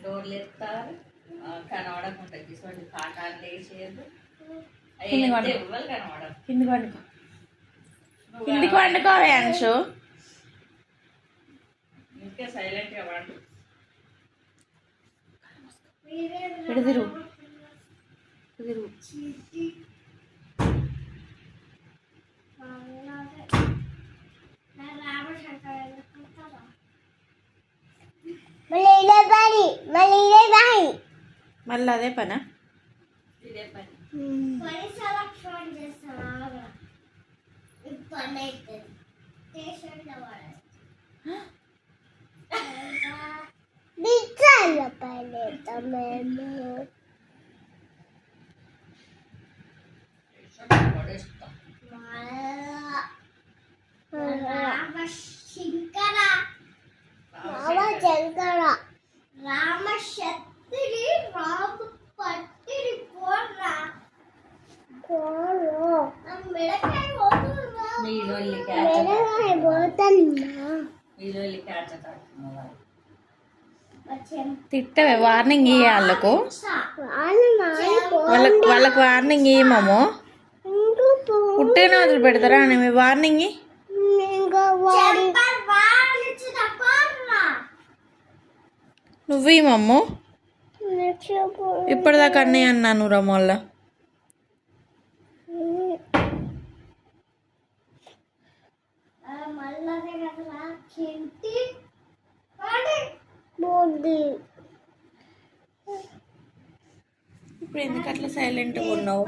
డోర్లు ఎత్తారు కనబడకుండా ఇటువంటి కాటాలు వేసేది ఎవ్వరు కనబడదు. కిందికి వండుకో, కిందికి వండుకోవే అంశు. ఇంకా సైలెంట్గా వండు. ఎడుదిరు మళ్ళీ అదే పనా? ఇదే పని. తిట్టవే, వార్నింగ్ ఇయ్య వాళ్ళకు. వాళ్ళకు వార్నింగ్ ఇయ్యమో. పుట్టిన వదిలి పెడతారా అని మీ వార్నింగ్ నువ్వు ఇమ్మమ్ము. ఇప్పటిదాకా అన్నీ అన్నాను రమ్మల్ల. ఇప్పుడు ఎందుకు అట్లా సైలెంట్గా ఉన్నావు?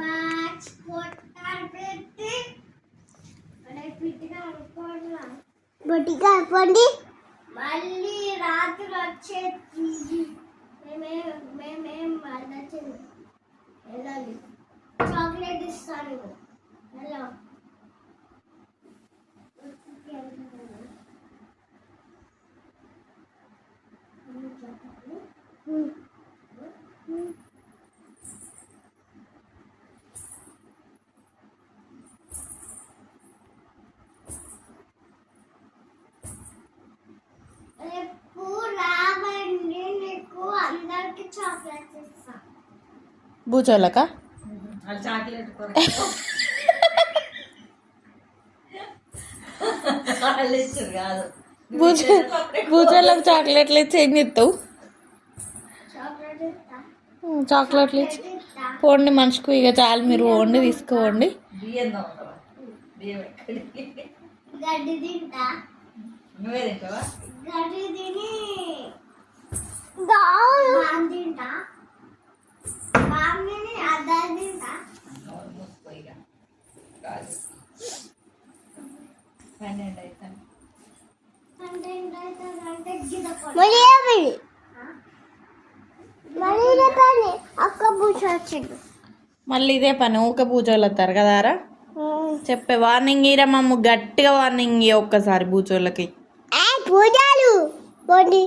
మళ్ళీ రాత్రి వచ్చేది మేమేం నచ్చింది వెళ్ళాలి. చాక్లెట్ ఇస్తాను. హలో రేపు రావండి, నీకు అందరికి చాక్లెట్స్ ఇస్తా. బూచోళ్ళకా? చాక్లెట్ కాదు, బూచోళ్ళకి చాక్లెట్లు ఇచ్చి ఏం చెప్తావు? చాక్లెట్లు ఇచ్చి పోండి మనిషికి. ఇక చాలు, మీరు పోండి, తీసుకోండి. గడ్డి తింటా. నువ్వే తింటావా? గడ్డి తిని తింటా. బామ్ని అద్దరు తింటా. మళ్ళీ ఇదే పని, ఊక బూచోళ్ళు వస్తారు కదారా. చెప్పే వార్నింగ్ ఇరా మమ్మ, గట్టిగా వార్నింగ్ ఇయ్య ఒక్కసారి బూచోళ్ళకి. పూజలు పోండి,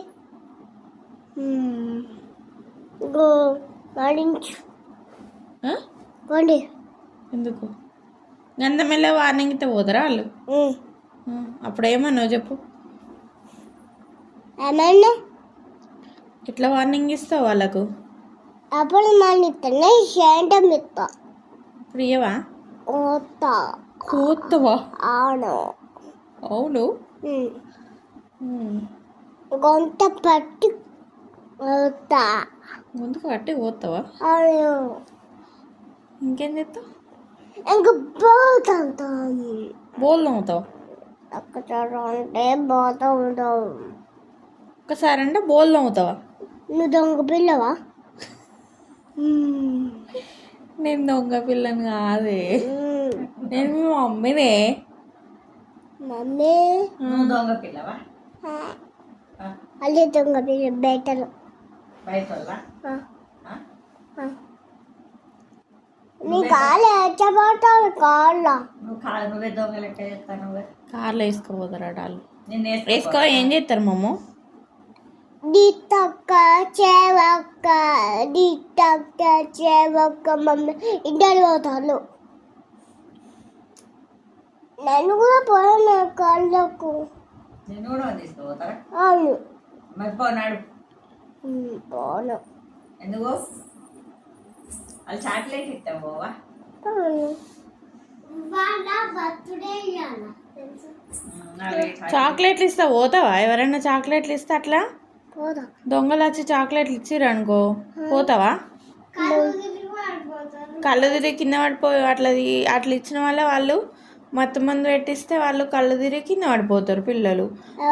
పోండి. ఎందుకు గంధమెల్ల వార్నింగ్ ఇస్తే పోతారా వాళ్ళు? అప్పుడు ఏమన్నావు చెప్పు. ఏమన్నా ఎట్లా వార్నింగ్ ఇస్తావు వాళ్ళకు? అప్పుడు మళ్ళీ ఇస్తాను, షేంటం ఇస్తా. ఇప్పుడు ఇయ్యవా? కోత్తవా? అవును అవును. గొంత పట్టి గొంతుకు పట్టి పోతావా? అవును. ఇంకేం చేస్తావు? ఇంకా పోతాను. బోల్ తోముతావా? ఒక్కసారి అంటే పోతా ఉంటావు. ఒక్కసారి అంటే బోల్ తోముతావా? నువ్వు దొంగ పిల్లవా? నేను దొంగ పిల్లని కాదే, నేను మీ మమ్మీనే. మమ్మీ దొంగ పిల్లవా? అదే దొంగ పిల్ల బయటలో. నీ కాళ్ళు ఎచ్చబోతావు. నువ్వే దొంగ లెక్క చేస్తాను. కార్లో వేసుకోపోతారా వాళ్ళు? వేసుకో. ఏం చేస్తారు మమ్మ? డిటక్క చేవక్క, డిటక్క చేవక్క మమ్మీ ఇద్దరు పోతాను. నేను కూడా పోయాను కాళ్ళకు. నేను కూడా తీసుకుపోతారా? అవును. మరి పోనాడు పోను ఎందుకు వాళ్ళు చాక్లెట్ ఇస్తాం పోవా పోను వాళ్ళ బర్త్డే ఇవ్వాలి తెలుసు చాక్లెట్లు ఇస్తా పోతావా? ఎవరైనా చాక్లెట్లు ఇస్తే అట్లా పోదా దొంగలు వచ్చి చాక్లెట్లు ఇచ్చిర్రు అనుకో పోతావా? కళ్ళు తిరిగి కింద పడిపోయి అట్లా ఇచ్చిన వల్ల వాళ్ళు మత్తు మందు పెట్టిస్తే వాళ్ళు కళ్ళు తిరిగి కింద పడిపోతారు పిల్లలు.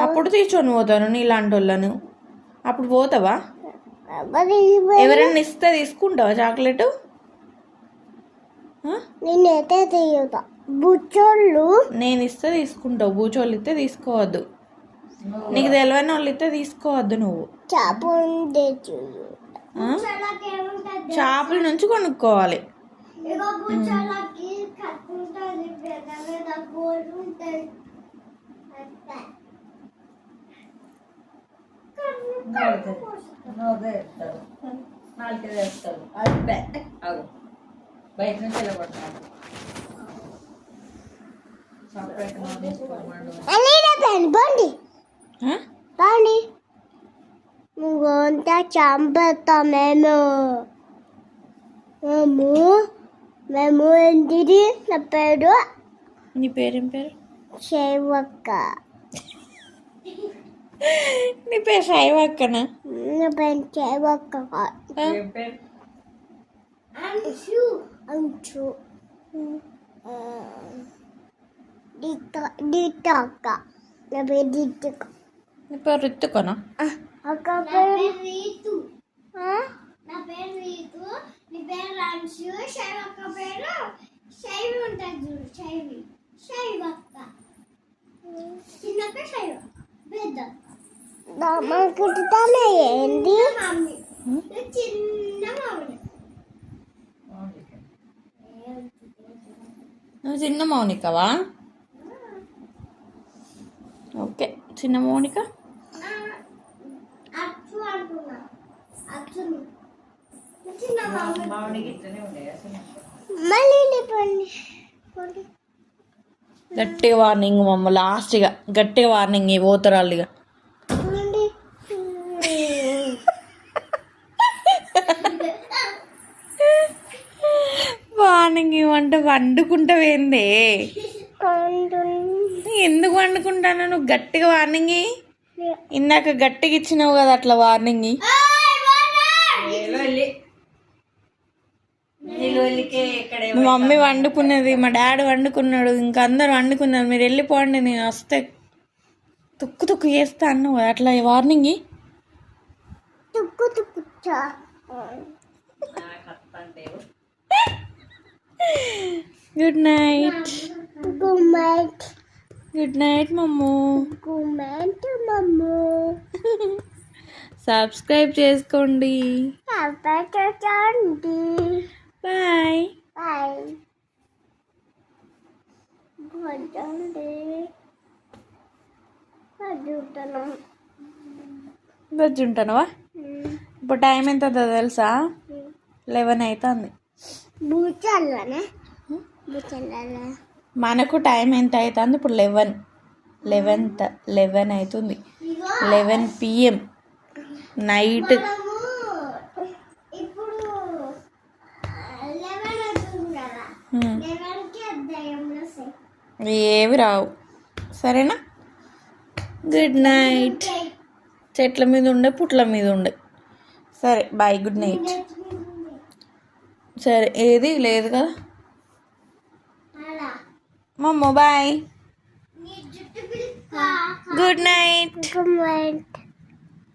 అప్పుడు తీసుకొని పోతారు నీలాంటి వాళ్ళను. అప్పుడు పోతావా? ఎవరైనా ఇస్తే తీసుకుంటావా చాక్లెట్? నేనైతే తీయదా బుచ్చోళ్ళు నేను ఇస్తే తీసుకుంటావు, బూచోళ్ళు ఇస్తే తీసుకోవద్దు. నీకు తెలియని వాళ్ళు ఇస్తే తీసుకోవద్దు నువ్వు. చేపల నుంచి కొనుక్కోవాలి. బయట నుంచి వెళ్ళగొట్టాలి. బండి బండి అంతా చంపేస్తా మేము మేము ఏంటిది నా పేరు నీ పేరేం పేరు? శైవక్క. నీ పేరు శైవక్కనా? నా పేరు శైవక్క. అంచు అంచు డిటక్క. నా పేరు డిటక్క. నీ పేరు రిత్తుకనా? అక్క పేరు రీతు. నా పేరు రీతు. నీ పేరు అంచు. శైవక్క పేరు శైవి ఉంటుంది చూడు. శైవి శైవక్క. చిన్నక్క శైవ పెద్ద మాకుతానే ఏంటి మమ్మీ చిన్న మామిడి. నువ్వు చిన్న మౌనికవా? ఓకే చిన్న మౌనిక. అచ్చు అంటున్నా అచ్చు మళ్ళీ గట్టిగా వార్నింగ్ మమ్మ. లాస్ట్గా గట్టిగా వార్నింగ్ పోతారు ఇక. వార్నింగ్ ఇవ్వంటే వండుకుంటావేందే? ఎందుకు వండుకుంటాను? నువ్వు గట్టిగా వార్నింగ్ ఇందాక గట్టిగా ఇచ్చినావు కదా అట్లా వార్నింగ్. మా మమ్మీ వండుకున్నది, మా డాడీ వండుకున్నాడు, ఇంకా అందరు వండుకున్నారు. మీరు వెళ్ళిపోండి, నేను వస్తే తుక్కు తుక్కు చేస్తా అన్నావు కదా అట్లా warning. Good night. Good night. Good night Mammu. Good night Mammu. Subscribe చేసుకోండి. Bye bye. ఉంటానవా? ఇప్పుడు టైం ఎంత తెలుసా? 11 అవుతుంది. మనకు టైం ఎంత అవుతుంది ఇప్పుడు? 11 అవుతుంది. 11 PM నైట్. ఏవి రావు, సరేనా? Good night. చెట్ల మీద ఉండే పుట్ల మీద ఉండే. సరే బాయ్, గుడ్ నైట్. సరే ఏది లేదు కదా మమ్మ. Bye, good night. Good night.